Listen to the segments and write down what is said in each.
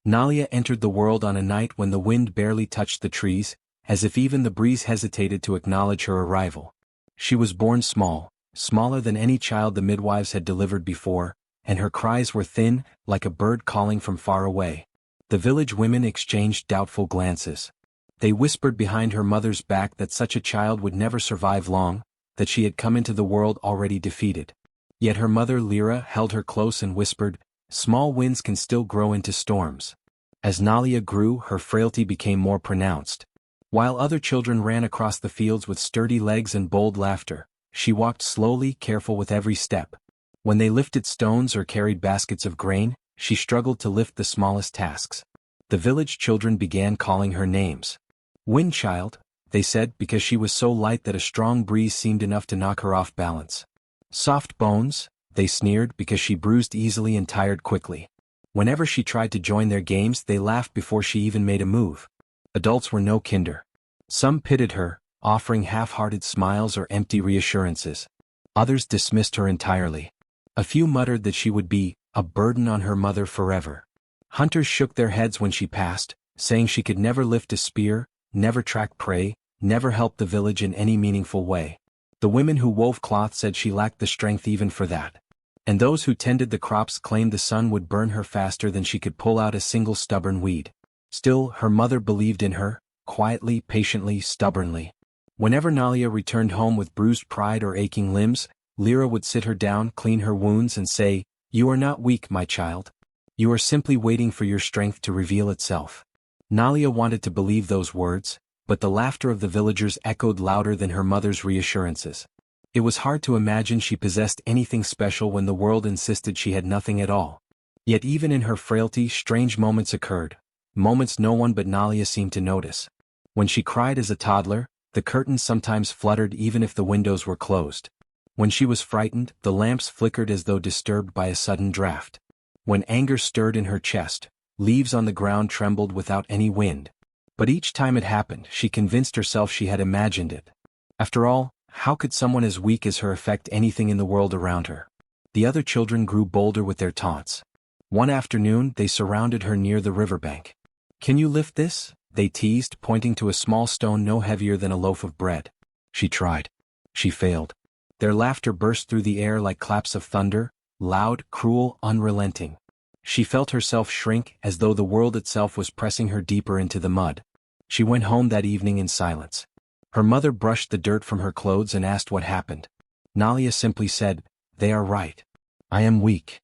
Nalia entered the world on a night when the wind barely touched the trees, as if even the breeze hesitated to acknowledge her arrival. She was born small, smaller than any child the midwives had delivered before, and her cries were thin, like a bird calling from far away. The village women exchanged doubtful glances. They whispered behind her mother's back that such a child would never survive long, that she had come into the world already defeated. Yet her mother Lyra held her close and whispered, "Small winds can still grow into storms." As Nalia grew, her frailty became more pronounced. While other children ran across the fields with sturdy legs and bold laughter, she walked slowly, careful with every step. When they lifted stones or carried baskets of grain, she struggled to lift the smallest tasks. The village children began calling her names. "Wind child," they said, because she was so light that a strong breeze seemed enough to knock her off balance. "Soft bones," they sneered, because she bruised easily and tired quickly. Whenever she tried to join their games, they laughed before she even made a move. Adults were no kinder. Some pitied her, offering half-hearted smiles or empty reassurances. Others dismissed her entirely. A few muttered that she would be a burden on her mother forever. Hunters shook their heads when she passed, saying she could never lift a spear, never track prey, never help the village in any meaningful way. The women who wove cloth said she lacked the strength even for that. And those who tended the crops claimed the sun would burn her faster than she could pull out a single stubborn weed. Still, her mother believed in her, quietly, patiently, stubbornly. Whenever Nalia returned home with bruised pride or aching limbs, Lyra would sit her down, clean her wounds and say, "You are not weak, my child. You are simply waiting for your strength to reveal itself." Nalia wanted to believe those words, but the laughter of the villagers echoed louder than her mother's reassurances. It was hard to imagine she possessed anything special when the world insisted she had nothing at all. Yet even in her frailty, strange moments occurred, moments no one but Nalia seemed to notice. When she cried as a toddler, the curtains sometimes fluttered even if the windows were closed. When she was frightened, the lamps flickered as though disturbed by a sudden draft. When anger stirred in her chest, leaves on the ground trembled without any wind. But each time it happened, she convinced herself she had imagined it. After all, how could someone as weak as her affect anything in the world around her? The other children grew bolder with their taunts. One afternoon, they surrounded her near the riverbank. "Can you lift this?" they teased, pointing to a small stone no heavier than a loaf of bread. She tried. She failed. Their laughter burst through the air like claps of thunder, loud, cruel, unrelenting. She felt herself shrink, as though the world itself was pressing her deeper into the mud. She went home that evening in silence. Her mother brushed the dirt from her clothes and asked what happened. Nalia simply said, "They are right. I am weak."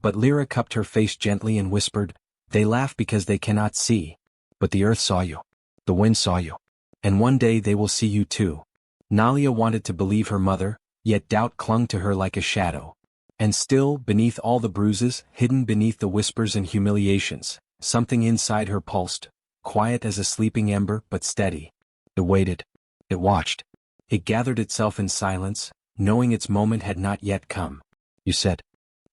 But Lyra cupped her face gently and whispered, "They laugh because they cannot see. But the earth saw you. The wind saw you. And one day they will see you too." Nalia wanted to believe her mother, yet doubt clung to her like a shadow. And still, beneath all the bruises, hidden beneath the whispers and humiliations, something inside her pulsed, quiet as a sleeping ember but steady. It waited. It watched. It gathered itself in silence, knowing its moment had not yet come. "You said."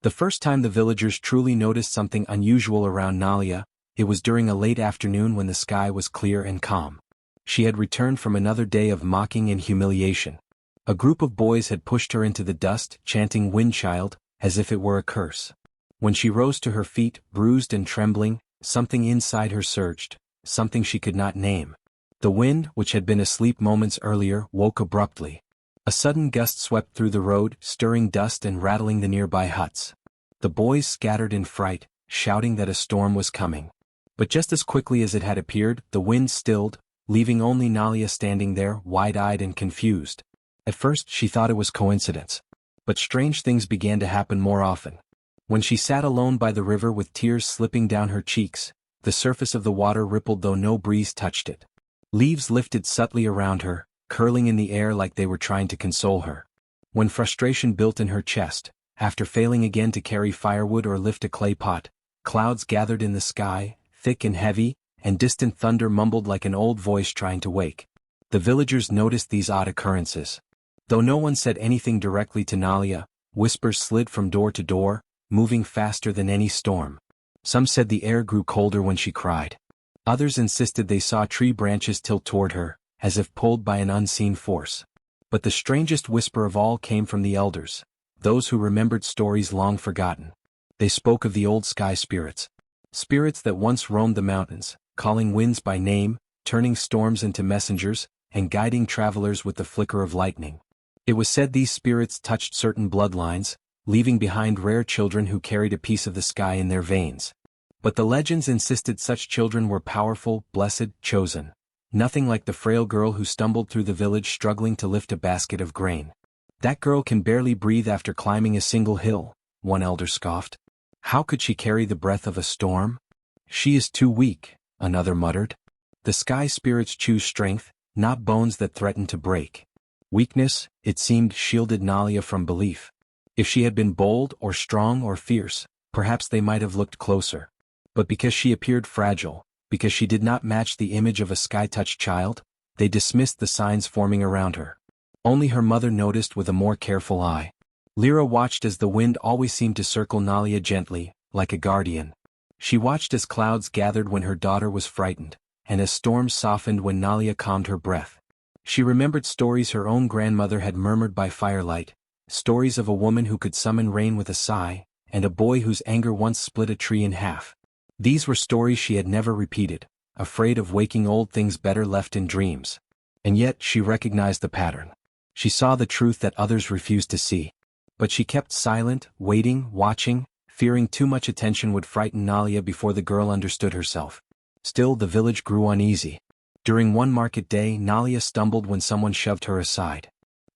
The first time the villagers truly noticed something unusual around Nalia, it was during a late afternoon when the sky was clear and calm. She had returned from another day of mocking and humiliation. A group of boys had pushed her into the dust, chanting "Wind Child," as if it were a curse. When she rose to her feet, bruised and trembling, something inside her surged, something she could not name. The wind, which had been asleep moments earlier, woke abruptly. A sudden gust swept through the road, stirring dust and rattling the nearby huts. The boys scattered in fright, shouting that a storm was coming. But just as quickly as it had appeared, the wind stilled, leaving only Nalia standing there, wide-eyed and confused. At first she thought it was coincidence. But strange things began to happen more often. When she sat alone by the river with tears slipping down her cheeks, the surface of the water rippled though no breeze touched it. Leaves lifted subtly around her, curling in the air like they were trying to console her. When frustration built in her chest, after failing again to carry firewood or lift a clay pot, clouds gathered in the sky, thick and heavy, and distant thunder mumbled like an old voice trying to wake. The villagers noticed these odd occurrences. Though no one said anything directly to Nalia, whispers slid from door to door, moving faster than any storm. Some said the air grew colder when she cried. Others insisted they saw tree branches tilt toward her, as if pulled by an unseen force. But the strangest whisper of all came from the elders, those who remembered stories long forgotten. They spoke of the old sky spirits. Spirits that once roamed the mountains, calling winds by name, turning storms into messengers, and guiding travelers with the flicker of lightning. It was said these spirits touched certain bloodlines, leaving behind rare children who carried a piece of the sky in their veins. But the legends insisted such children were powerful, blessed, chosen. Nothing like the frail girl who stumbled through the village struggling to lift a basket of grain. That girl can barely breathe after climbing a single hill, one elder scoffed. How could she carry the breath of a storm? She is too weak, another muttered. The sky spirits choose strength, not bones that threaten to break. Weakness, it seemed, shielded Nalia from belief. If she had been bold or strong or fierce, perhaps they might have looked closer. But because she appeared fragile, because she did not match the image of a sky-touched child, they dismissed the signs forming around her. Only her mother noticed with a more careful eye. Lyra watched as the wind always seemed to circle Nalia gently, like a guardian. She watched as clouds gathered when her daughter was frightened, and as storms softened when Nalia calmed her breath. She remembered stories her own grandmother had murmured by firelight, stories of a woman who could summon rain with a sigh, and a boy whose anger once split a tree in half. These were stories she had never repeated, afraid of waking old things better left in dreams. And yet she recognized the pattern. She saw the truth that others refused to see. But she kept silent, waiting, watching, fearing too much attention would frighten Nalia before the girl understood herself. Still the village grew uneasy. During one market day Nalia stumbled when someone shoved her aside.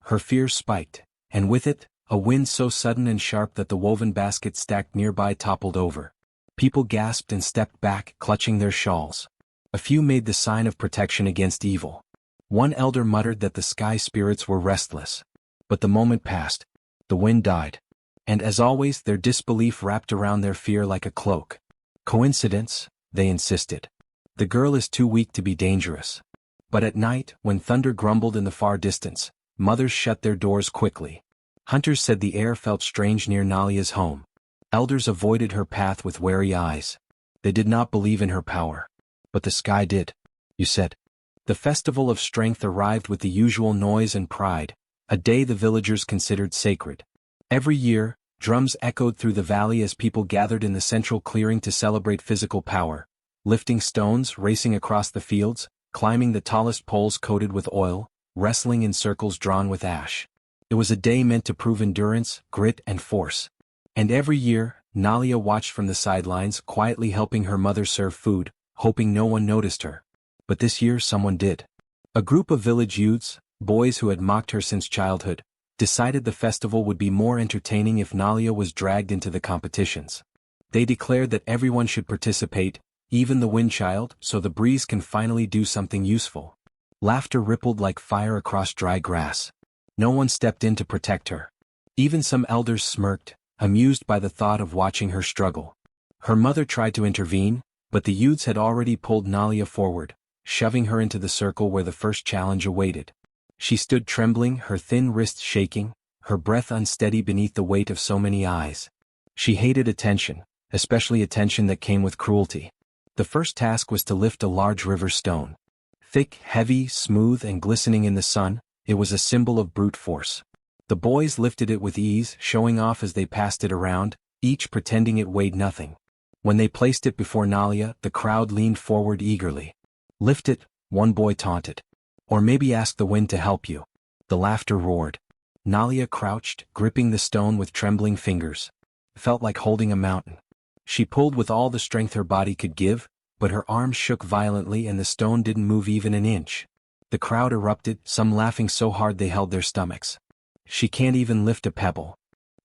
Her fear spiked, and with it, a wind so sudden and sharp that the woven basket stacked nearby toppled over. People gasped and stepped back, clutching their shawls. A few made the sign of protection against evil. One elder muttered that the sky spirits were restless. But the moment passed. The wind died. And as always, their disbelief wrapped around their fear like a cloak. Coincidence? They insisted. The girl is too weak to be dangerous. But at night, when thunder grumbled in the far distance, mothers shut their doors quickly. Hunters said the air felt strange near Nalia's home. Elders avoided her path with wary eyes. They did not believe in her power. But the sky did. You said. The festival of strength arrived with the usual noise and pride, a day the villagers considered sacred. Every year, drums echoed through the valley as people gathered in the central clearing to celebrate physical power, lifting stones, racing across the fields, climbing the tallest poles coated with oil, wrestling in circles drawn with ash. It was a day meant to prove endurance, grit, and force. And every year, Nalia watched from the sidelines, quietly helping her mother serve food, hoping no one noticed her. But this year someone did. A group of village youths, boys who had mocked her since childhood, decided the festival would be more entertaining if Nalia was dragged into the competitions. They declared that everyone should participate, even the wind child, so the breeze can finally do something useful. Laughter rippled like fire across dry grass. No one stepped in to protect her. Even some elders smirked, amused by the thought of watching her struggle. Her mother tried to intervene, but the youths had already pulled Nalia forward, shoving her into the circle where the first challenge awaited. She stood trembling, her thin wrists shaking, her breath unsteady beneath the weight of so many eyes. She hated attention, especially attention that came with cruelty. The first task was to lift a large river stone. Thick, heavy, smooth, and glistening in the sun, it was a symbol of brute force. The boys lifted it with ease, showing off as they passed it around, each pretending it weighed nothing. When they placed it before Nalia, the crowd leaned forward eagerly. "Lift it," one boy taunted. "Or maybe ask the wind to help you." The laughter roared. Nalia crouched, gripping the stone with trembling fingers. It felt like holding a mountain. She pulled with all the strength her body could give, but her arms shook violently and the stone didn't move even an inch. The crowd erupted, some laughing so hard they held their stomachs. "She can't even lift a pebble.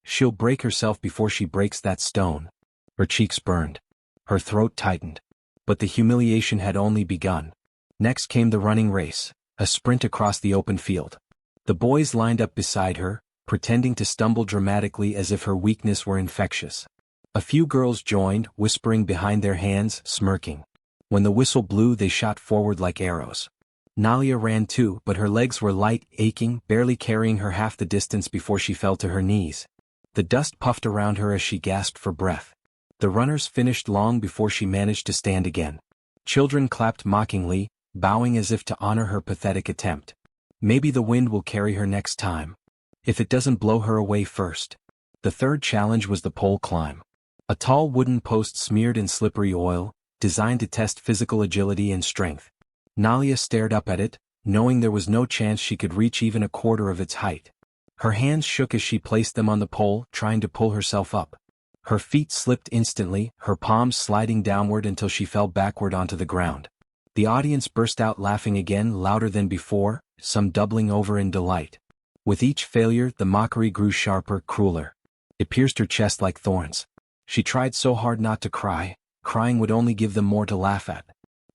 She'll break herself before she breaks that stone." Her cheeks burned. Her throat tightened. But the humiliation had only begun. Next came the running race, a sprint across the open field. The boys lined up beside her, pretending to stumble dramatically as if her weakness were infectious. A few girls joined, whispering behind their hands, smirking. When the whistle blew, they shot forward like arrows. Nalia ran too, but her legs were light, aching, barely carrying her half the distance before she fell to her knees. The dust puffed around her as she gasped for breath. The runners finished long before she managed to stand again. Children clapped mockingly, bowing as if to honor her pathetic attempt. Maybe the wind will carry her next time. If it doesn't blow her away first. The third challenge was the pole climb. A tall wooden post smeared in slippery oil, designed to test physical agility and strength. Nalia stared up at it, knowing there was no chance she could reach even a quarter of its height. Her hands shook as she placed them on the pole, trying to pull herself up. Her feet slipped instantly, her palms sliding downward until she fell backward onto the ground. The audience burst out laughing again, louder than before, some doubling over in delight. With each failure, the mockery grew sharper, crueler. It pierced her chest like thorns. She tried so hard not to cry, crying would only give them more to laugh at.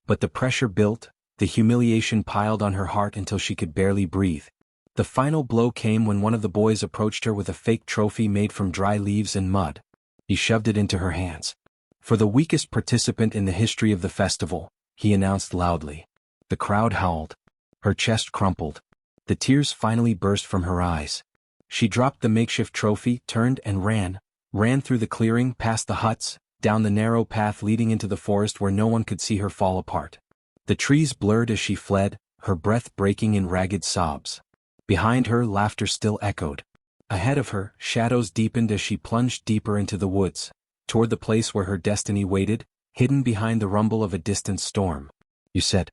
But the pressure built, the humiliation piled on her heart until she could barely breathe. The final blow came when one of the boys approached her with a fake trophy made from dry leaves and mud. He shoved it into her hands. For the weakest participant in the history of the festival, he announced loudly. The crowd howled. Her chest crumpled. The tears finally burst from her eyes. She dropped the makeshift trophy, turned and ran through the clearing, past the huts, down the narrow path leading into the forest where no one could see her fall apart. The trees blurred as she fled, her breath breaking in ragged sobs. Behind her, laughter still echoed. Ahead of her, shadows deepened as she plunged deeper into the woods, toward the place where her destiny waited, hidden behind the rumble of a distant storm. You said.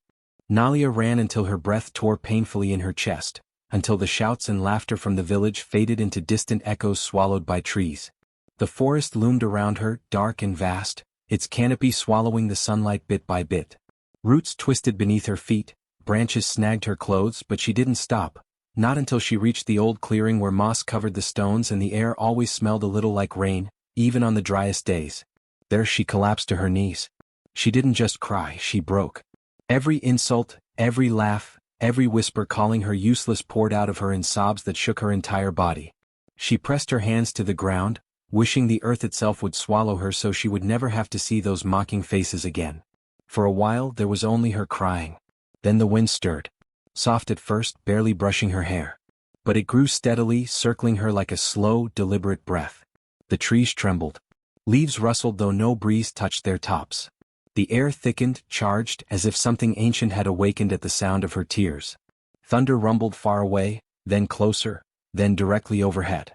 Nalia ran until her breath tore painfully in her chest, until the shouts and laughter from the village faded into distant echoes swallowed by trees. The forest loomed around her, dark and vast, its canopy swallowing the sunlight bit by bit. Roots twisted beneath her feet, branches snagged her clothes, but she didn't stop. Not until she reached the old clearing where moss covered the stones and the air always smelled a little like rain, even on the driest days. There she collapsed to her knees. She didn't just cry, she broke. Every insult, every laugh, every whisper calling her useless poured out of her in sobs that shook her entire body. She pressed her hands to the ground, wishing the earth itself would swallow her so she would never have to see those mocking faces again. For a while there was only her crying. Then the wind stirred. Soft at first, barely brushing her hair. But it grew steadily, circling her like a slow, deliberate breath. The trees trembled. Leaves rustled though no breeze touched their tops. The air thickened, charged, as if something ancient had awakened at the sound of her tears. Thunder rumbled far away, then closer, then directly overhead.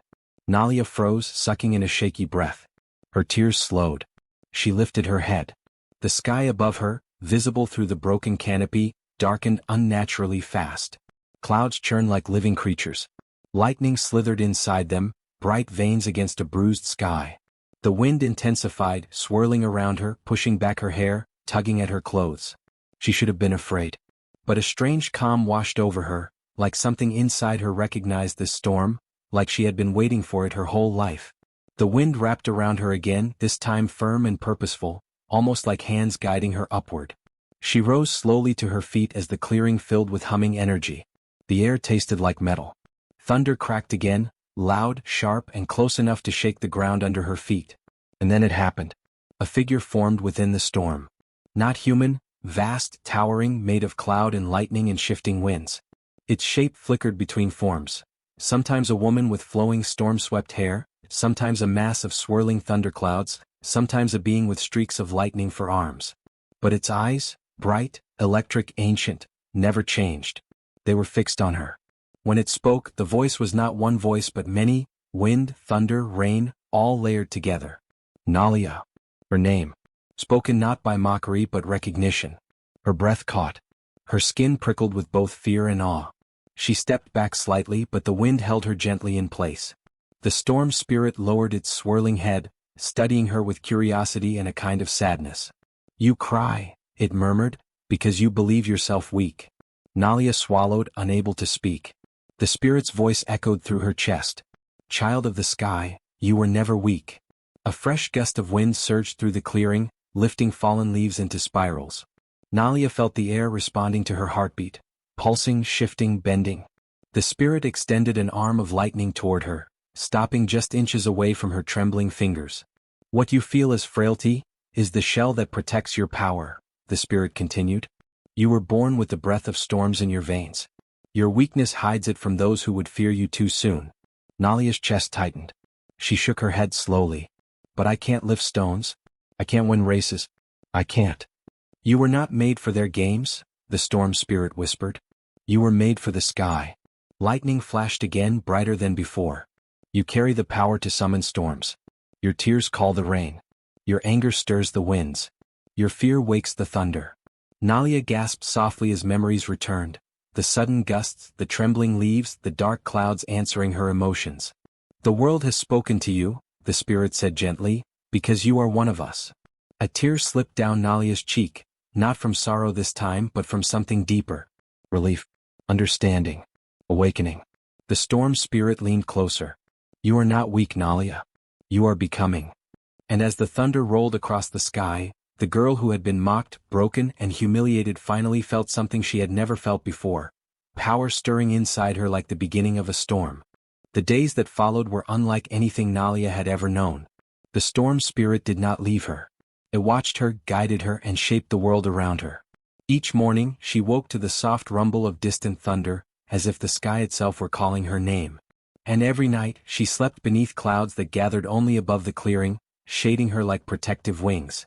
Nalia froze, sucking in a shaky breath. Her tears slowed. She lifted her head. The sky above her, visible through the broken canopy, darkened unnaturally fast. Clouds churned like living creatures. Lightning slithered inside them, bright veins against a bruised sky. The wind intensified, swirling around her, pushing back her hair, tugging at her clothes. She should have been afraid. But a strange calm washed over her, like something inside her recognized this storm, like she had been waiting for it her whole life. The wind wrapped around her again, this time firm and purposeful, almost like hands guiding her upward. She rose slowly to her feet as the clearing filled with humming energy. The air tasted like metal. Thunder cracked again, loud, sharp, and close enough to shake the ground under her feet. And then it happened. A figure formed within the storm. Not human, vast, towering, made of cloud and lightning and shifting winds. Its shape flickered between forms. Sometimes a woman with flowing storm-swept hair, sometimes a mass of swirling thunderclouds, sometimes a being with streaks of lightning for arms. But its eyes, bright, electric, ancient, never changed. They were fixed on her. When it spoke, the voice was not one voice but many, wind, thunder, rain, all layered together. Nalia. Her name. Spoken not by mockery but recognition. Her breath caught. Her skin prickled with both fear and awe. She stepped back slightly but the wind held her gently in place. The storm spirit lowered its swirling head, studying her with curiosity and a kind of sadness. You cry, it murmured, because you believe yourself weak. Nalia swallowed, unable to speak. The spirit's voice echoed through her chest. Child of the sky, you were never weak. A fresh gust of wind surged through the clearing, lifting fallen leaves into spirals. Nalia felt the air responding to her heartbeat, pulsing, shifting, bending. The spirit extended an arm of lightning toward her, stopping just inches away from her trembling fingers. What you feel as frailty is the shell that protects your power, the spirit continued. You were born with the breath of storms in your veins. Your weakness hides it from those who would fear you too soon. Nalia's chest tightened. She shook her head slowly. But I can't lift stones. I can't win races. I can't. You were not made for their games, the storm spirit whispered. You were made for the sky. Lightning flashed again, brighter than before. You carry the power to summon storms. Your tears call the rain. Your anger stirs the winds. Your fear wakes the thunder. Nalia gasped softly as memories returned, the sudden gusts, the trembling leaves, the dark clouds answering her emotions. The world has spoken to you, the spirit said gently, because you are one of us. A tear slipped down Nalia's cheek, not from sorrow this time but from something deeper. Relief. Understanding. Awakening. The storm spirit leaned closer. You are not weak, Nalia. You are becoming. And as the thunder rolled across the sky, the girl who had been mocked, broken, and humiliated finally felt something she had never felt before. Power stirring inside her like the beginning of a storm. The days that followed were unlike anything Nalia had ever known. The storm spirit did not leave her. It watched her, guided her, and shaped the world around her. Each morning, she woke to the soft rumble of distant thunder, as if the sky itself were calling her name. And every night, she slept beneath clouds that gathered only above the clearing, shading her like protective wings.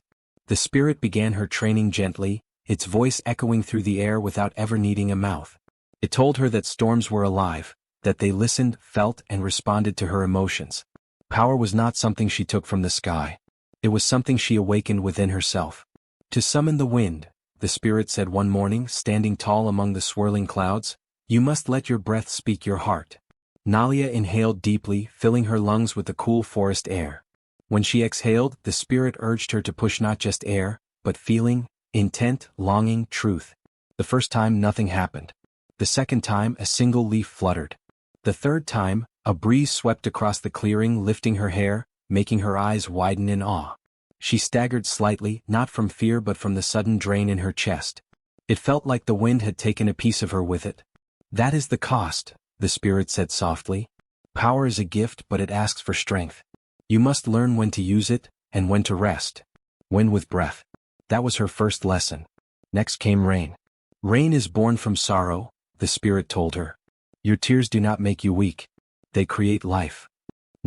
The spirit began her training gently, its voice echoing through the air without ever needing a mouth. It told her that storms were alive, that they listened, felt, and responded to her emotions. Power was not something she took from the sky. It was something she awakened within herself. To summon the wind, the spirit said one morning, standing tall among the swirling clouds, you must let your breath speak your heart. Nalia inhaled deeply, filling her lungs with the cool forest air. When she exhaled, the spirit urged her to push not just air, but feeling, intent, longing, truth. The first time nothing happened. The second time a single leaf fluttered. The third time, a breeze swept across the clearing, lifting her hair, making her eyes widen in awe. She staggered slightly, not from fear but from the sudden drain in her chest. It felt like the wind had taken a piece of her with it. That is the cost, the spirit said softly. Power is a gift but it asks for strength. You must learn when to use it, and when to rest. When with breath. That was her first lesson. Next came rain. Rain is born from sorrow, the spirit told her. Your tears do not make you weak. They create life.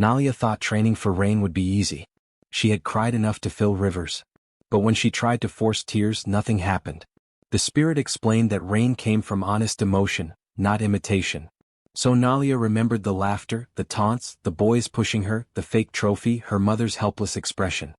Nalia thought training for rain would be easy. She had cried enough to fill rivers. But when she tried to force tears, nothing happened. The spirit explained that rain came from honest emotion, not imitation. So Nalia remembered the laughter, the taunts, the boys pushing her, the fake trophy, her mother's helpless expression.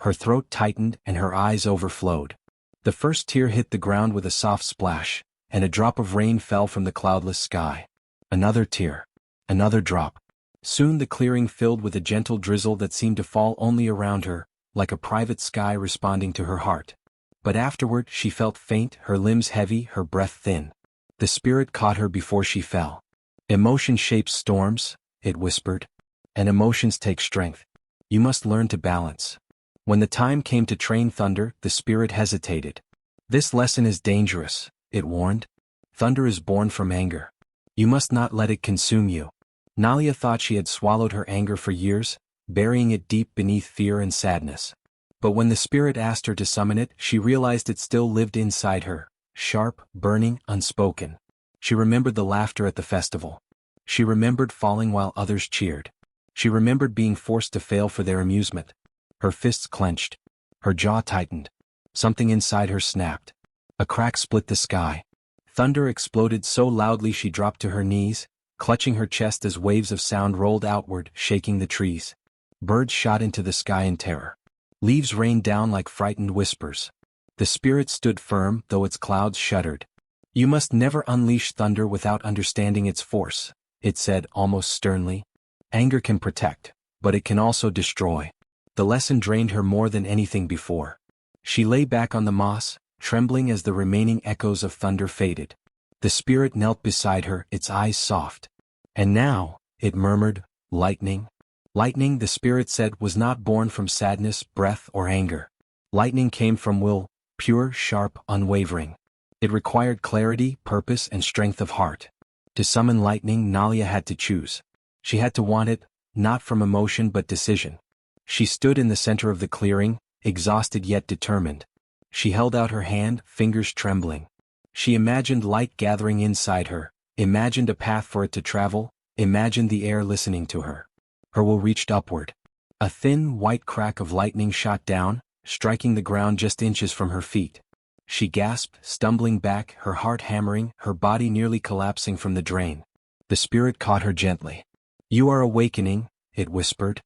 Her throat tightened and her eyes overflowed. The first tear hit the ground with a soft splash, and a drop of rain fell from the cloudless sky. Another tear. Another drop. Soon the clearing filled with a gentle drizzle that seemed to fall only around her, like a private sky responding to her heart. But afterward she felt faint, her limbs heavy, her breath thin. The spirit caught her before she fell. Emotion shapes storms, it whispered. And emotions take strength. You must learn to balance. When the time came to train thunder, the spirit hesitated. This lesson is dangerous, it warned. Thunder is born from anger. You must not let it consume you. Nalia thought she had swallowed her anger for years, burying it deep beneath fear and sadness. But when the spirit asked her to summon it, she realized it still lived inside her, sharp, burning, unspoken. She remembered the laughter at the festival. She remembered falling while others cheered. She remembered being forced to fail for their amusement. Her fists clenched. Her jaw tightened. Something inside her snapped. A crack split the sky. Thunder exploded so loudly she dropped to her knees, clutching her chest as waves of sound rolled outward, shaking the trees. Birds shot into the sky in terror. Leaves rained down like frightened whispers. The spirit stood firm, though its clouds shuddered. You must never unleash thunder without understanding its force, it said almost sternly. Anger can protect, but it can also destroy. The lesson drained her more than anything before. She lay back on the moss, trembling as the remaining echoes of thunder faded. The spirit knelt beside her, its eyes soft. And now, it murmured, lightning. Lightning, the spirit said, was not born from sadness, breath, or anger. Lightning came from will, pure, sharp, unwavering. It required clarity, purpose, and strength of heart. To summon lightning, Nalia had to choose. She had to want it, not from emotion but decision. She stood in the center of the clearing, exhausted yet determined. She held out her hand, fingers trembling. She imagined light gathering inside her, imagined a path for it to travel, imagined the air listening to her. Her will reached upward. A thin, white crack of lightning shot down, striking the ground just inches from her feet. She gasped, stumbling back, her heart hammering, her body nearly collapsing from the drain. The spirit caught her gently. You are awakening, it whispered.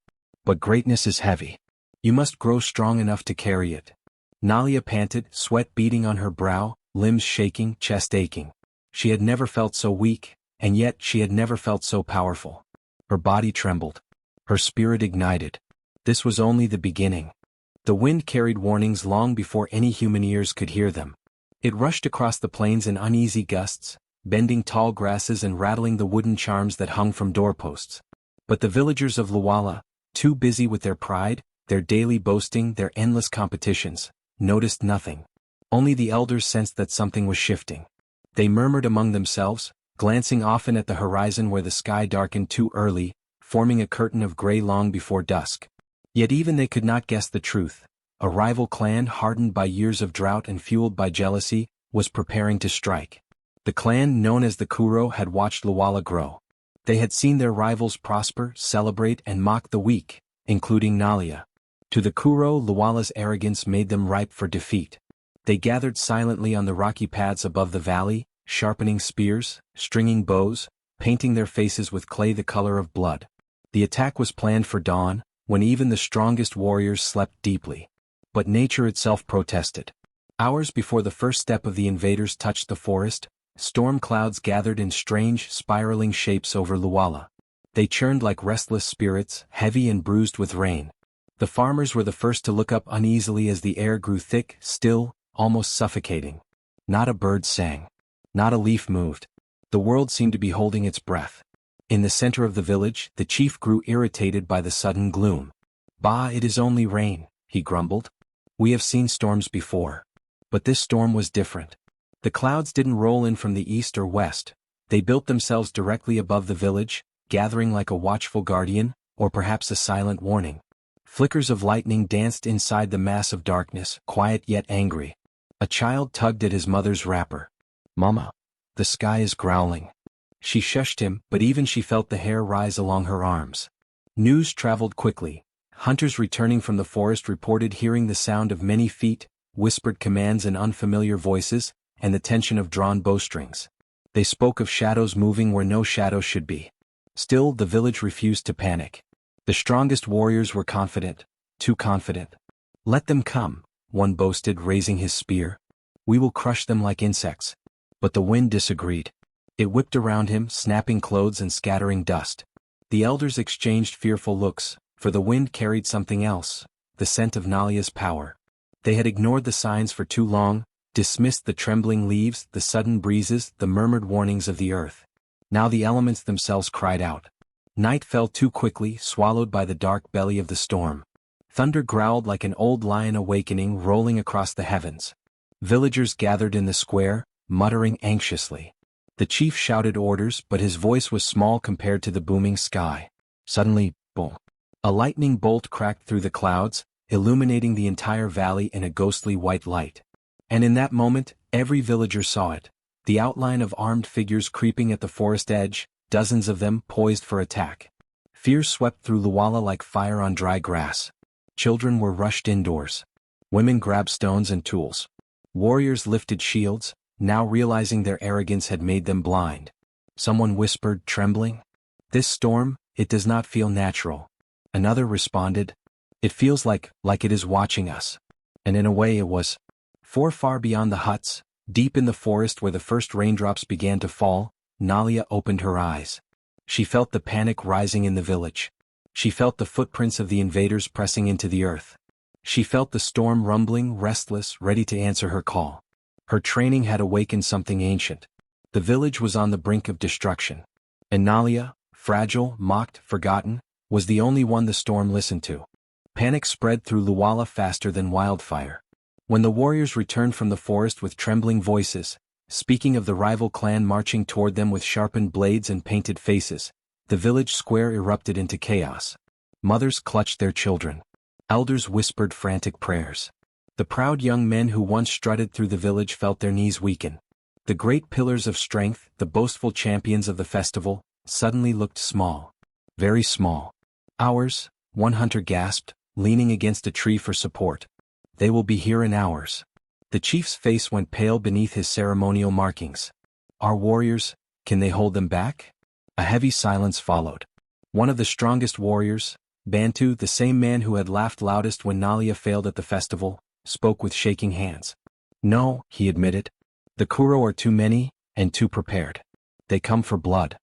But greatness is heavy. You must grow strong enough to carry it. Nalia panted, sweat beading on her brow, limbs shaking, chest aching. She had never felt so weak, and yet she had never felt so powerful. Her body trembled. Her spirit ignited. This was only the beginning. The wind carried warnings long before any human ears could hear them. It rushed across the plains in uneasy gusts, bending tall grasses and rattling the wooden charms that hung from doorposts. But the villagers of Luwala, too busy with their pride, their daily boasting, their endless competitions, noticed nothing. Only the elders sensed that something was shifting. They murmured among themselves, glancing often at the horizon where the sky darkened too early, forming a curtain of gray long before dusk. Yet even they could not guess the truth. A rival clan hardened by years of drought and fueled by jealousy, was preparing to strike. The clan known as the Kuro had watched Luwala grow. They had seen their rivals prosper, celebrate and mock the weak, including Nalia. To the Kuro, Luwala's arrogance made them ripe for defeat. They gathered silently on the rocky paths above the valley, sharpening spears, stringing bows, painting their faces with clay the color of blood. The attack was planned for dawn, when even the strongest warriors slept deeply. But nature itself protested. Hours before the first step of the invaders touched the forest, storm clouds gathered in strange, spiraling shapes over Luwala. They churned like restless spirits, heavy and bruised with rain. The farmers were the first to look up uneasily as the air grew thick, still, almost suffocating. Not a bird sang. Not a leaf moved. The world seemed to be holding its breath. In the center of the village, the chief grew irritated by the sudden gloom. "Bah, it is only rain," he grumbled. "We have seen storms before. But this storm was different." The clouds didn't roll in from the east or west. They built themselves directly above the village, gathering like a watchful guardian, or perhaps a silent warning. Flickers of lightning danced inside the mass of darkness, quiet yet angry. A child tugged at his mother's wrapper. "Mama, the sky is growling." She shushed him, but even she felt the hair rise along her arms. News traveled quickly. Hunters returning from the forest reported hearing the sound of many feet, whispered commands in unfamiliar voices, and the tension of drawn bowstrings. They spoke of shadows moving where no shadows should be. Still, the village refused to panic. The strongest warriors were confident, too confident. "Let them come," one boasted, raising his spear. "We will crush them like insects." But the wind disagreed. It whipped around him, snapping clothes and scattering dust. The elders exchanged fearful looks, for the wind carried something else, the scent of Nalia's power. They had ignored the signs for too long, dismissed the trembling leaves, the sudden breezes, the murmured warnings of the earth. Now the elements themselves cried out. Night fell too quickly, swallowed by the dark belly of the storm. Thunder growled like an old lion awakening, rolling across the heavens. Villagers gathered in the square, muttering anxiously. The chief shouted orders, but his voice was small compared to the booming sky. Suddenly, boom! A lightning bolt cracked through the clouds, illuminating the entire valley in a ghostly white light. And in that moment, every villager saw it. The outline of armed figures creeping at the forest edge, dozens of them poised for attack. Fear swept through Luwala like fire on dry grass. Children were rushed indoors. Women grabbed stones and tools. Warriors lifted shields, now realizing their arrogance had made them blind. Someone whispered, trembling, "This storm, it does not feel natural." Another responded, "It feels like it is watching us." And in a way it was. Far beyond the huts, deep in the forest where the first raindrops began to fall, Nalia opened her eyes. She felt the panic rising in the village. She felt the footprints of the invaders pressing into the earth. She felt the storm rumbling, restless, ready to answer her call. Her training had awakened something ancient. The village was on the brink of destruction. And Nalia, fragile, mocked, forgotten, was the only one the storm listened to. Panic spread through Luwala faster than wildfire. When the warriors returned from the forest with trembling voices, speaking of the rival clan marching toward them with sharpened blades and painted faces, the village square erupted into chaos. Mothers clutched their children. Elders whispered frantic prayers. The proud young men who once strutted through the village felt their knees weaken. The great pillars of strength, the boastful champions of the festival, suddenly looked small. Very small. "Hours," one hunter gasped, leaning against a tree for support. "They will be here in hours." The chief's face went pale beneath his ceremonial markings. "Our warriors, can they hold them back?" A heavy silence followed. One of the strongest warriors, Bantu, the same man who had laughed loudest when Nalia failed at the festival, spoke with shaking hands. No, he admitted. The Kuro are too many, and too prepared. They come for blood.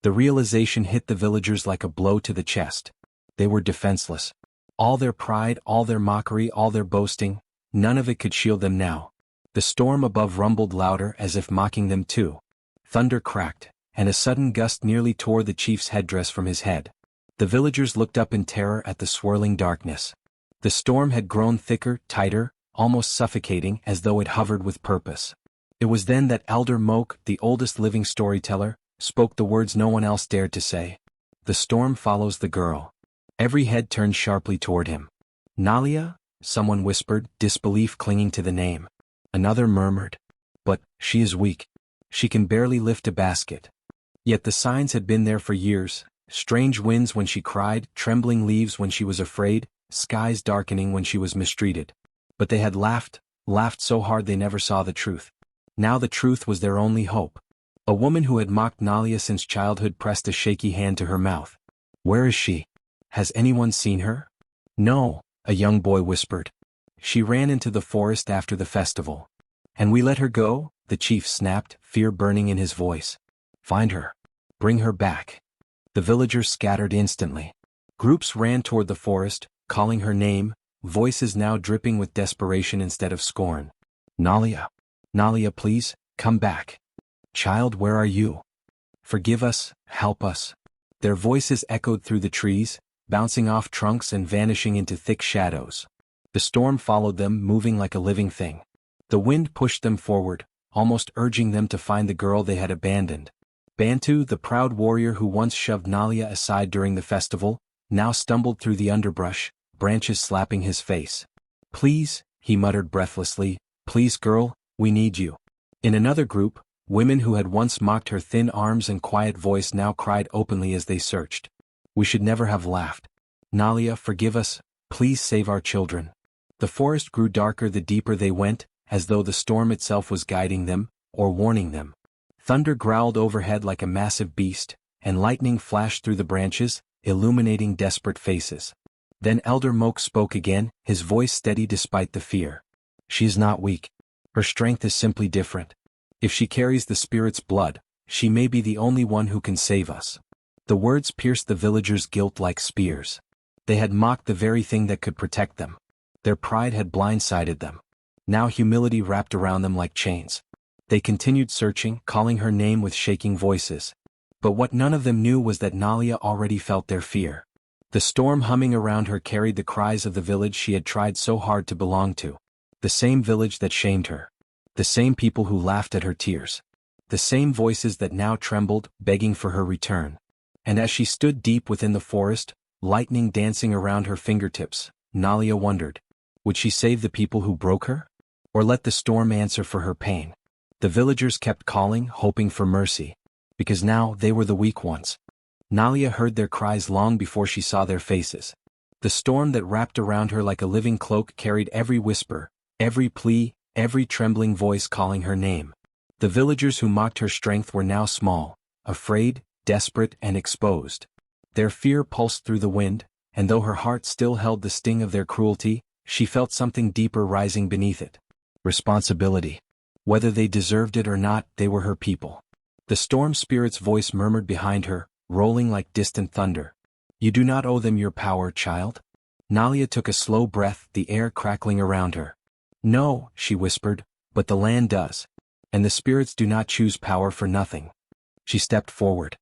The realization hit the villagers like a blow to the chest. They were defenseless. All their pride, all their mockery, all their boasting, none of it could shield them now. The storm above rumbled louder as if mocking them too. Thunder cracked, and a sudden gust nearly tore the chief's headdress from his head. The villagers looked up in terror at the swirling darkness. The storm had grown thicker, tighter, almost suffocating, as though it hovered with purpose. It was then that Elder Moke, the oldest living storyteller, spoke the words no one else dared to say. The storm follows the girl. Every head turned sharply toward him. Nalia? Someone whispered, disbelief clinging to the name. Another murmured. But, she is weak. She can barely lift a basket. Yet the signs had been there for years. Strange winds when she cried, trembling leaves when she was afraid, skies darkening when she was mistreated. But they had laughed so hard they never saw the truth. Now the truth was their only hope. A woman who had mocked Nalia since childhood pressed a shaky hand to her mouth. Where is she? Has anyone seen her? No, a young boy whispered. She ran into the forest after the festival. And we let her go? The chief snapped, fear burning in his voice. Find her. Bring her back. The villagers scattered instantly. Groups ran toward the forest, calling her name, voices now dripping with desperation instead of scorn. Nalia. Nalia, please, come back. Child, where are you? Forgive us, help us. Their voices echoed through the trees, bouncing off trunks and vanishing into thick shadows. The storm followed them, moving like a living thing. The wind pushed them forward, almost urging them to find the girl they had abandoned. Bantu, the proud warrior who once shoved Nalia aside during the festival, now stumbled through the underbrush, branches slapping his face. Please, he muttered breathlessly, please girl, we need you. In another group, women who had once mocked her thin arms and quiet voice now cried openly as they searched. We should never have laughed. Nalia, forgive us, please save our children. The forest grew darker the deeper they went, as though the storm itself was guiding them, or warning them. Thunder growled overhead like a massive beast, and lightning flashed through the branches, illuminating desperate faces. Then Elder Moke spoke again, his voice steady despite the fear. She is not weak. Her strength is simply different. If she carries the spirit's blood, she may be the only one who can save us. The words pierced the villagers' guilt like spears. They had mocked the very thing that could protect them. Their pride had blindsided them. Now humility wrapped around them like chains. They continued searching, calling her name with shaking voices. But what none of them knew was that Nalia already felt their fear. The storm humming around her carried the cries of the village she had tried so hard to belong to. The same village that shamed her. The same people who laughed at her tears. The same voices that now trembled, begging for her return. And as she stood deep within the forest, lightning dancing around her fingertips, Nalia wondered, would she save the people who broke her? Or let the storm answer for her pain? The villagers kept calling, hoping for mercy. Because now they were the weak ones. Nalia heard their cries long before she saw their faces. The storm that wrapped around her like a living cloak carried every whisper, every plea, every trembling voice calling her name. The villagers who mocked her strength were now small, afraid, desperate, and exposed. Their fear pulsed through the wind, and though her heart still held the sting of their cruelty, she felt something deeper rising beneath it. Responsibility. Whether they deserved it or not, they were her people. The storm spirit's voice murmured behind her, rolling like distant thunder. You do not owe them your power, child. Nalia took a slow breath, the air crackling around her. No, she whispered, but the land does. And the spirits do not choose power for nothing. She stepped forward.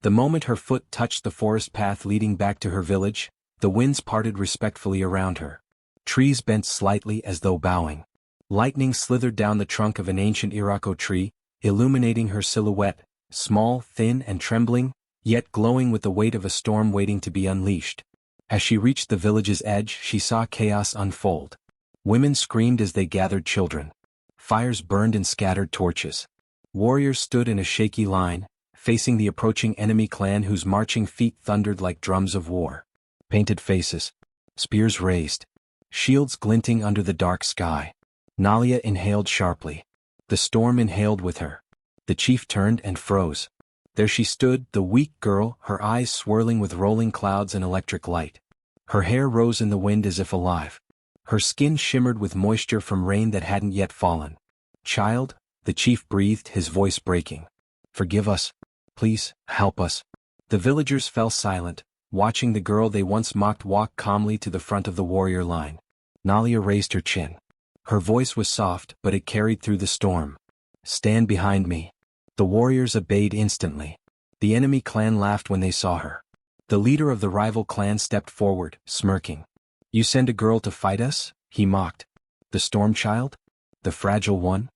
The moment her foot touched the forest path leading back to her village, the winds parted respectfully around her. Trees bent slightly as though bowing. Lightning slithered down the trunk of an ancient Irako tree, illuminating her silhouette, small, thin, and trembling, yet glowing with the weight of a storm waiting to be unleashed. As she reached the village's edge, she saw chaos unfold. Women screamed as they gathered children. Fires burned in scattered torches. Warriors stood in a shaky line, facing the approaching enemy clan whose marching feet thundered like drums of war. Painted faces. Spears raised. Shields glinting under the dark sky. Nalia inhaled sharply. The storm inhaled with her. The chief turned and froze. There she stood, the weak girl, her eyes swirling with rolling clouds and electric light. Her hair rose in the wind as if alive. Her skin shimmered with moisture from rain that hadn't yet fallen. "Child," the chief breathed, his voice breaking. "Forgive us. Please, help us." The villagers fell silent, watching the girl they once mocked walk calmly to the front of the warrior line. Nalia raised her chin. Her voice was soft, but it carried through the storm. "Stand behind me." The warriors obeyed instantly. The enemy clan laughed when they saw her. The leader of the rival clan stepped forward, smirking. "You send a girl to fight us?" he mocked. "The storm child? The fragile one?"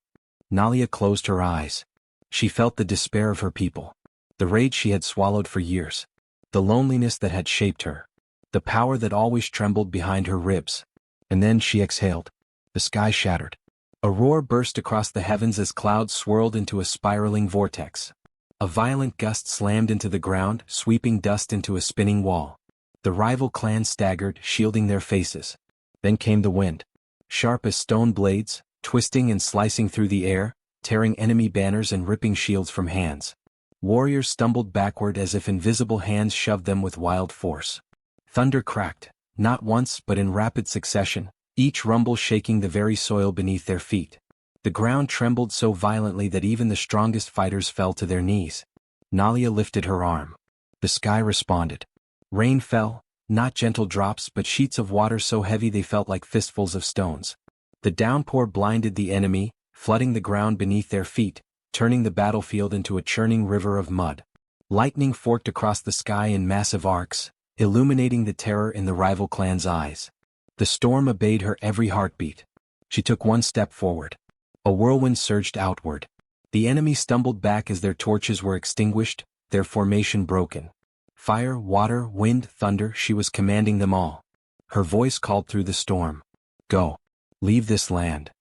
Nalia closed her eyes. She felt the despair of her people. The rage she had swallowed for years. The loneliness that had shaped her. The power that always trembled behind her ribs. And then she exhaled. The sky shattered. A roar burst across the heavens as clouds swirled into a spiraling vortex. A violent gust slammed into the ground, sweeping dust into a spinning wall. The rival clans staggered, shielding their faces. Then came the wind. Sharp as stone blades, twisting and slicing through the air, tearing enemy banners and ripping shields from hands. Warriors stumbled backward as if invisible hands shoved them with wild force. Thunder cracked, not once but in rapid succession, each rumble shaking the very soil beneath their feet. The ground trembled so violently that even the strongest fighters fell to their knees. Nalia lifted her arm. The sky responded. Rain fell, not gentle drops but sheets of water so heavy they felt like fistfuls of stones. The downpour blinded the enemy, flooding the ground beneath their feet, turning the battlefield into a churning river of mud. Lightning forked across the sky in massive arcs, illuminating the terror in the rival clan's eyes. The storm obeyed her every heartbeat. She took one step forward. A whirlwind surged outward. The enemy stumbled back as their torches were extinguished, their formation broken. Fire, water, wind, thunder, she was commanding them all. Her voice called through the storm. "Go. Leave this land."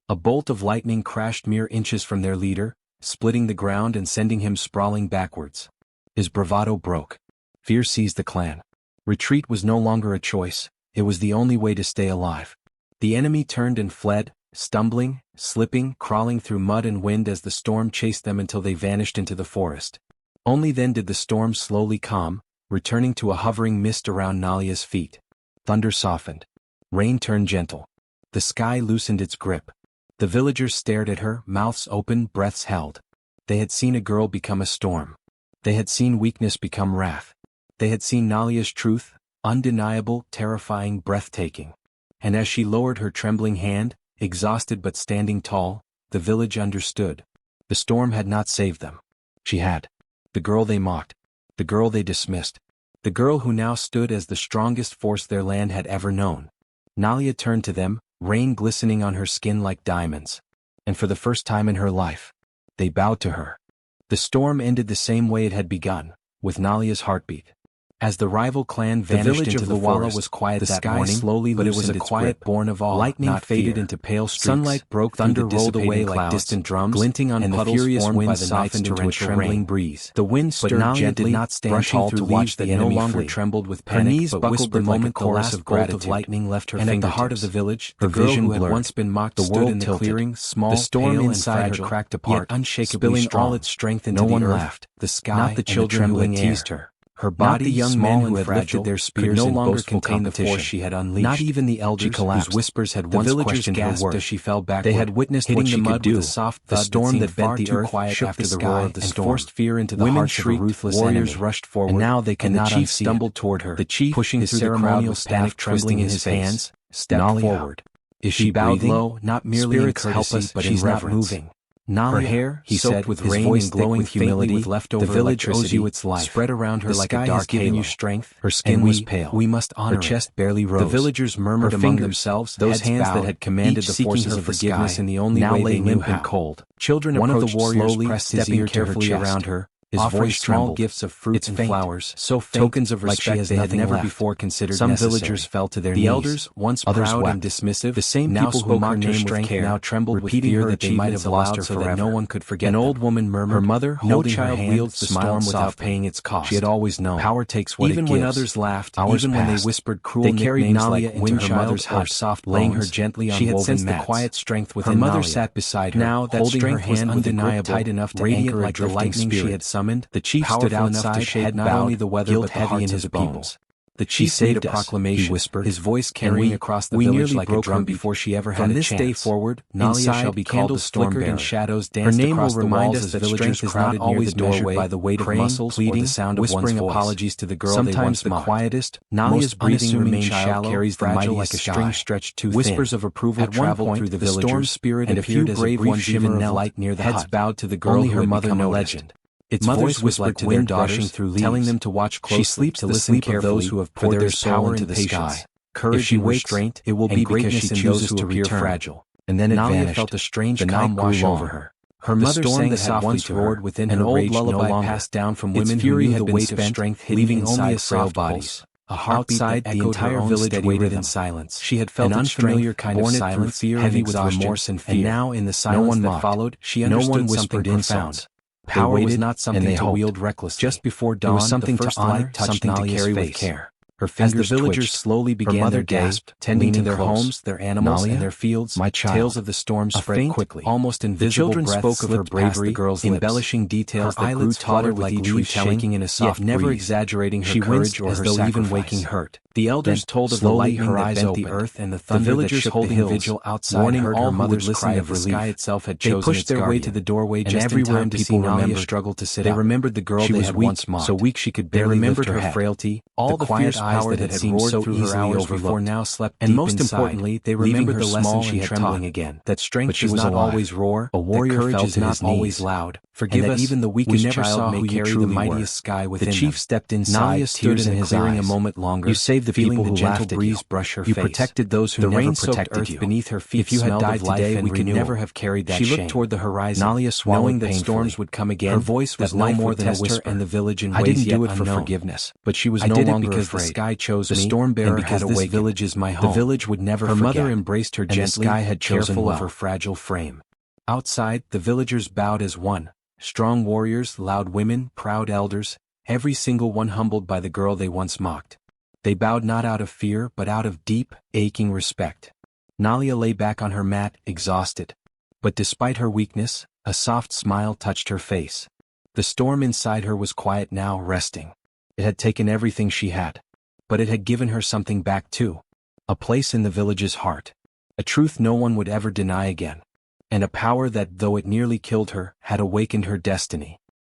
A bolt of lightning crashed mere inches from their leader, splitting the ground and sending him sprawling backwards. His bravado broke. Fear seized the clan. Retreat was no longer a choice, it was the only way to stay alive. The enemy turned and fled, stumbling, slipping, crawling through mud and wind as the storm chased them until they vanished into the forest. Only then did the storm slowly calm, returning to a hovering mist around Nalia's feet. Thunder softened. Rain turned gentle. The sky loosened its grip. The villagers stared at her, mouths open, breaths held. They had seen a girl become a storm. They had seen weakness become wrath. They had seen Nalia's truth, undeniable, terrifying, breathtaking. And as she lowered her trembling hand, exhausted but standing tall, the village understood. The storm had not saved them. She had. The girl they mocked. The girl they dismissed. The girl who now stood as the strongest force their land had ever known. Nalia turned to them, rain glistening on her skin like diamonds. And for the first time in her life, they bowed to her. The storm ended the same way it had begun, with Nalia's heartbeat. As the rival clan vanished into the forest, was quiet the that sky morning, slowly but it was a quiet born of awe. Lightning faded into pale streaks. Sunlight broke thunder rolled away like distant drums, glinting on and puddles the furious wind by the softened into a trembling breeze. The wind stirred gently, did not stand tall to watch the enemy no longer trembled with panic, her knees but whispered the moment the last bolt of lightning left her fingertips. And at the heart of the village, the girl who had once been mocked stood in the clearing, small, the storm inside her cracked apart, unshakably strong. All its strength into the earth. No one laughed. The sky, not the children who had teased her. Her body, the young men who had lifted their spears no longer contained the force she had unleashed. Not even the elders whose whispers had once questioned her worth. As she fell backward. They had witnessed hitting the mud with a soft thud, the storm that bent the earth, shook after the roar of the storm, forced fear into the hearts of a ruthless enemy. Warriors rushed forward, and now they could not unsee it. The chief stumbled toward her. The chief, pushing through the crowd with panic trembling in his hands, stepped forward. Is she bowed low, not merely in courtesy, but in reverence. Moving. Her hair, he said, with rain and glowing with humility, with leftover the village owes you its life. Spread around her like a dark halo. You strength. Her skin was pale. We must honor her chest barely rose. The villagers murmured among themselves. Those hands that had commanded the forces of forgiveness in the only way they knew how. Cold. Children one of the warriors pressed his ear carefully around her. His voice small gifts of fruits and flowers, so faint, tokens of respect they had never before considered necessary. Some villagers fell to their knees. The elders, once proud and dismissive, the same people who mocked her strength now trembled with fear that they might have lost her forever. No one could forget. An old woman murmured, her mother, no child wields the storm without paying its cost. She had always known. Power takes what it gives. Even when others laughed, even when they whispered cruel nicknames like into her mother's house, laying her gently on woven mats. She had sensed the quiet strength within Nalia. Her mother sat beside her, now that strength was undeniable, tight enough to anchor like the lightning she had summoned. The chief stood outside, head not only the weather but the hearts of the bones. The chief made a proclamation, he whispered, his voice carrying across the village like a drum before she ever had a chance. From this day forward, Nalia shall be called the storm bearer. And shadows danced across the walls as villagers crowded near the doorway by the weight of muscles or the sound of one's voice. Apologies to the girl they once mocked. Sometimes the quietest, Nalia's breathing remains shallow, carries the mighty like a string stretched too thin. Whispers of approval traveled through the villagers, storm spirit and a few brave ones even knelt, light near the heads bowed to the girl. Only her mother knew a legend. Its voice was like wind rushing through leaves, telling them to watch closely. She sleeps to listen carefully those who have poured their soul into the sky. Courage and restraint, it will be because she chooses to appear fragile. And then Nalia felt a strange calm wash over her. Her mother sang that had once roared within her, an old lullaby passed down from women who knew the weight of strength, leaving only a frail bodies. A heartbeat that the entire village waited in silence. She had felt an unfamiliar kind of silence, heavy with remorse and fear. And now, in the silence that followed, she understood something profound. Power was not something to wield recklessly. Just before dawn, something to honor, something to carry with care. Her fingers the villagers slowly began their day, tending to their homes, their animals, and their fields. My child. Tales of the storm spread quickly. Almost invisible breaths spoke of her bravery, embellishing details that grew taller with each retelling in a soft breeze, never exaggerating her courage or her sacrifice. Even waking hurt. The elders told of the lightning that bent the earth and the thunder that shook the hills, vigil outside, warning all her mother's cry of relief. The sky itself had chosen its guardian. They pushed their way to the doorway just in time to see Nalia struggle to sit up. They remembered the girl they had once mocked, so weak she could barely lift her head. Frailty, all the quiet eyes that had seemed so easily before now slept deep inside. And most importantly, they remembered the lesson she had taught again. That strength does not always roar, a warrior courage is not always loud. Forgive us, even the weakest child may carry the mightiest sky within them. The chief stepped inside, tears in his eyes. A moment longer. You saved the people who laughed at you. You protected those who never protected you. Beneath her feet, if you had died today, we could never have carried that shame. She looked toward the horizon, Nalia swallowing that storms would come again. Her voice was no more than a whisper, and the village in ways yet unknown. I didn't do it for forgiveness, but she was no longer afraid. The sky chose me, the storm bearer had awakened. This village is my home. The village would never forget. Her mother embraced her gently, and the sky had chosen well. Of her fragile frame. Outside, the villagers bowed as one. Strong warriors, loud women, proud elders, every single one humbled by the girl they once mocked. They bowed not out of fear but out of deep, aching respect. Nalia lay back on her mat, exhausted. But despite her weakness, a soft smile touched her face. The storm inside her was quiet now, resting. It had taken everything she had. But it had given her something back too. A place in the village's heart. A truth no one would ever deny again. And a power that, though it nearly killed her, had awakened her destiny.